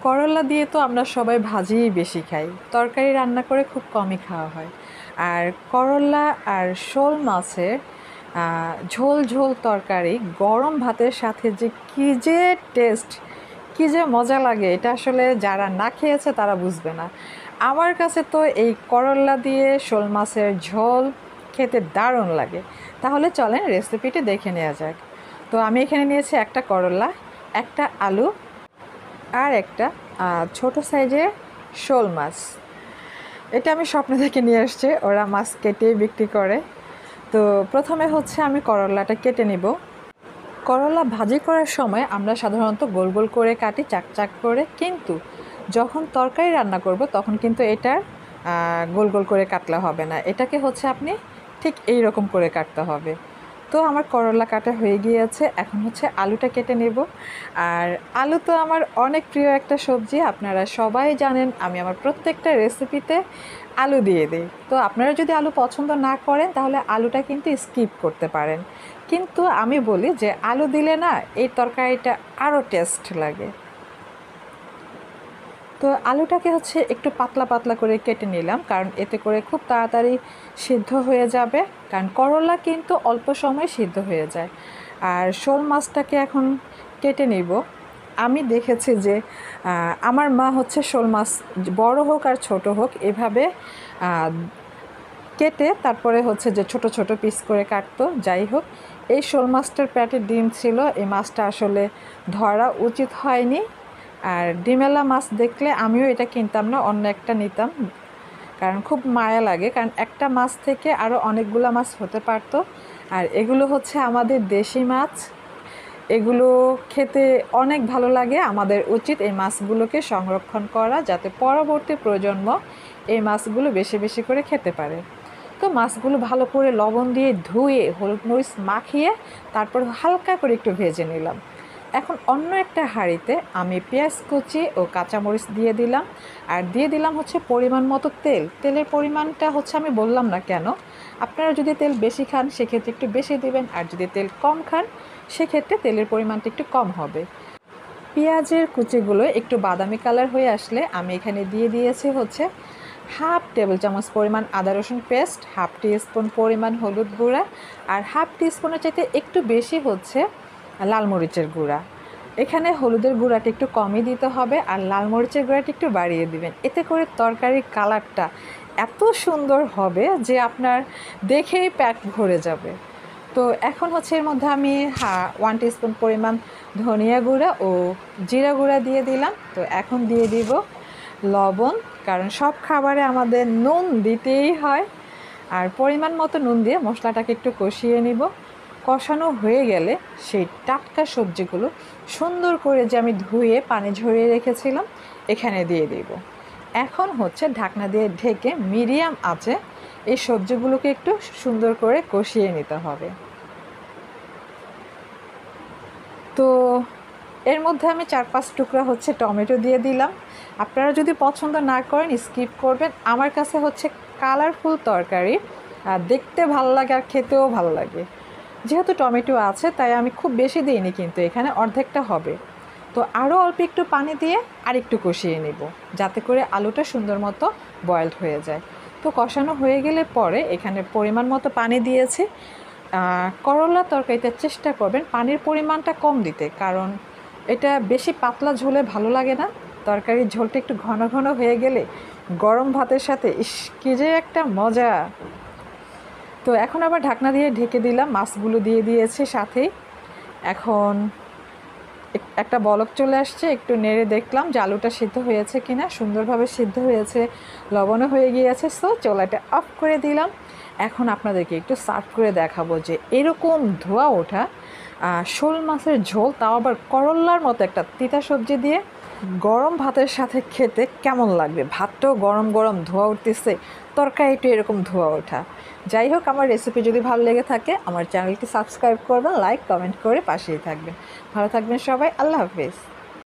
করলা দিয়ে তো আমরা সবাই ভাজিই বেশি খাই, তরকারি রান্না করে খুব কমই খাওয়া হয়। আর করলা আর শোল মাছের ঝোল ঝোল তরকারি গরম ভাতের সাথে যে কী যে টেস্ট, কী যে মজা লাগে, এটা আসলে যারা না খেয়েছে তারা বুঝবে না। আমার কাছে তো এই করলা দিয়ে শোল মাছের ঝোল খেতে দারুণ লাগে। তাহলে চলেন রেসিপিটি দেখে নেওয়া যাক। তো আমি এখানে নিয়েছি একটা করলা, একটা আলু আর একটা ছোট সাইজের শোল মাছ। এটা আমি স্বপ্ন থেকে নিয়ে আসছি, ওরা মাছ কেটে বিক্রি করে। তো প্রথমে হচ্ছে আমি করলাটা কেটে নিব। করলা ভাজি করার সময় আমরা সাধারণত গোল গোল করে কাটি, চাক চাক করে, কিন্তু যখন তরকারি রান্না করব তখন কিন্তু এটার গোল গোল করে কাটলে হবে না, এটাকে হচ্ছে আপনি ঠিক এই রকম করে কাটতে হবে। তো আমার করলা কাটা হয়ে গিয়েছে, এখন হচ্ছে আলুটা কেটে নেব। আর আলু তো আমার অনেক প্রিয় একটা সবজি, আপনারা সবাই জানেন আমি আমার প্রত্যেকটা রেসিপিতে আলু দিয়ে দিই। তো আপনারা যদি আলু পছন্দ না করেন তাহলে আলুটা কিন্তু স্কিপ করতে পারেন, কিন্তু আমি বলি যে আলু দিলে না এই তরকারিটা আরও টেস্ট লাগে। তো আলুটাকে হচ্ছে একটু পাতলা পাতলা করে কেটে নিলাম, কারণ এতে করে খুব তাড়াতাড়ি সিদ্ধ হয়ে যাবে, কারণ করলা কিন্তু অল্প সময় সিদ্ধ হয়ে যায়। আর শোল মাছটাকে এখন কেটে নিব। আমি দেখেছি যে আমার মা হচ্ছে শোল মাছ বড় হোক আর ছোট হোক এভাবে কেটে তারপরে হচ্ছে যে ছোট ছোট পিস করে কাটতো। যাই হোক, এই শোল মাছটার পেটে ডিম ছিল, এই মাছটা আসলে ধরা উচিত হয়নি। আর ডিমেলা মাছ দেখলে আমিও এটা কিনতাম না, অন্য একটা নিতাম, কারণ খুব মায়া লাগে, কারণ একটা মাছ থেকে আরও অনেকগুলো মাছ হতে পারতো। আর এগুলো হচ্ছে আমাদের দেশি মাছ, এগুলো খেতে অনেক ভালো লাগে। আমাদের উচিত এই মাছগুলোকে সংরক্ষণ করা, যাতে পরবর্তী প্রজন্ম এই মাছগুলো বেশি বেশি করে খেতে পারে। তো মাছগুলো ভালো করে লবণ দিয়ে ধুয়ে হলুদ মরিচ মাখিয়ে তারপর হালকা করে একটু ভেজে নিলাম। এখন অন্য একটা হাঁড়িতে আমি পেঁয়াজ কুচি ও কাঁচামরিচ দিয়ে দিলাম, আর দিয়ে দিলাম হচ্ছে পরিমাণ মতো তেল। তেলের পরিমাণটা হচ্ছে আমি বললাম না কেন, আপনারা যদি তেল বেশি খান সেক্ষেত্রে একটু বেশি দিবেন, আর যদি তেল কম খান সেক্ষেত্রে তেলের পরিমাণটা একটু কম হবে। পেঁয়াজের কুচিগুলো একটু বাদামি কালার হয়ে আসলে আমি এখানে দিয়ে দিয়েছি হচ্ছে হাফ টেবিল চামচ পরিমাণ আদা রসুন পেস্ট, হাফ টিস্পুন পরিমাণ হলুদ গুঁড়া, আর হাফ টিস্পুনের চাইতে একটু বেশি হচ্ছে লাল মরিচের গুঁড়া। এখানে হলুদের গুঁড়াটা একটু কমই দিতে হবে, আর লাল মরিচের গুঁড়াটা একটু বাড়িয়ে দিবেন। এতে করে তরকারির কালারটা এত সুন্দর হবে যে আপনার দেখেই পেট ভরে যাবে। তো এখন হচ্ছে এর মধ্যে আমি 1 টিস্পুন পরিমাণ ধনিয়া গুঁড়া ও জিরা গুঁড়া দিয়ে দিলাম। তো এখন দিয়ে দিব লবণ, কারণ সব খাবারে আমাদের নুন দিতেই হয়। আর পরিমাণ মতো নুন দিয়ে মশলাটাকে একটু কষিয়ে নিব। কষানো হয়ে গেলে সেই টাটকা সবজিগুলো সুন্দর করে যে আমি ধুয়ে পানি ঝরিয়ে রেখেছিলাম এখানে দিয়ে দিব। এখন হচ্ছে ঢাকনা দিয়ে ঢেকে মিডিয়াম আঁচে এই সবজিগুলোকে একটু সুন্দর করে কষিয়ে নিতে হবে। তো এর মধ্যে আমি 4-5 টুকরা হচ্ছে টমেটো দিয়ে দিলাম। আপনারা যদি পছন্দ না করেন স্কিপ করবেন। আমার কাছে হচ্ছে কালারফুল তরকারি দেখতে ভালো লাগে আর খেতেও ভালো লাগে। যেহেতু টমেটো আছে তাই আমি খুব বেশি দিইনি, কিন্তু এখানে অর্ধেকটা হবে। তো আরও অল্প একটু পানি দিয়ে আর একটু কষিয়ে নেব, যাতে করে আলুটা সুন্দর মতো বয়েলড হয়ে যায়। তো কষানো হয়ে গেলে পরে এখানে পরিমাণ মতো পানি দিয়েছি। করলা তরকারিতে চেষ্টা করবেন পানির পরিমাণটা কম দিতে, কারণ এটা বেশি পাতলা ঝোলে ভালো লাগে না। তরকারির ঝোলটা একটু ঘন ঘন হয়ে গেলে গরম ভাতের সাথে কী যে একটা মজা। তো এখন আবার ঢাকনা দিয়ে ঢেকে দিলাম, মাছগুলো দিয়ে দিয়েছি সাথেই। এখন একটা বলক চলে আসছে, একটু নেড়ে দেখলাম যে আলুটা সিদ্ধ হয়েছে কিনা। সুন্দরভাবে সিদ্ধ হয়েছে, লবণও হয়ে গিয়েছে। সো চুলাটা অফ করে দিলাম। এখন আপনাদেরকে একটু সার্ভ করে দেখাবো যে এরকম ধোয়া ওঠা শোল মাছের ঝোল, তাও আবার করল্লার মতো একটা তিতা সবজি দিয়ে গরম ভাতের সাথে খেতে কেমন লাগবে। ভাতটাও গরম গরম ধোয়া উঠতেছে, তরকারিটা এরকম ধোয়া ওঠা। যাই হোক, আমার রেসিপি যদি ভালো লেগে থাকে আমার চ্যানেলটি সাবস্ক্রাইব করবেন, লাইক কমেন্ট করে পাশেই থাকবেন। ভালো থাকবেন সবাই, আল্লাহ হাফেজ।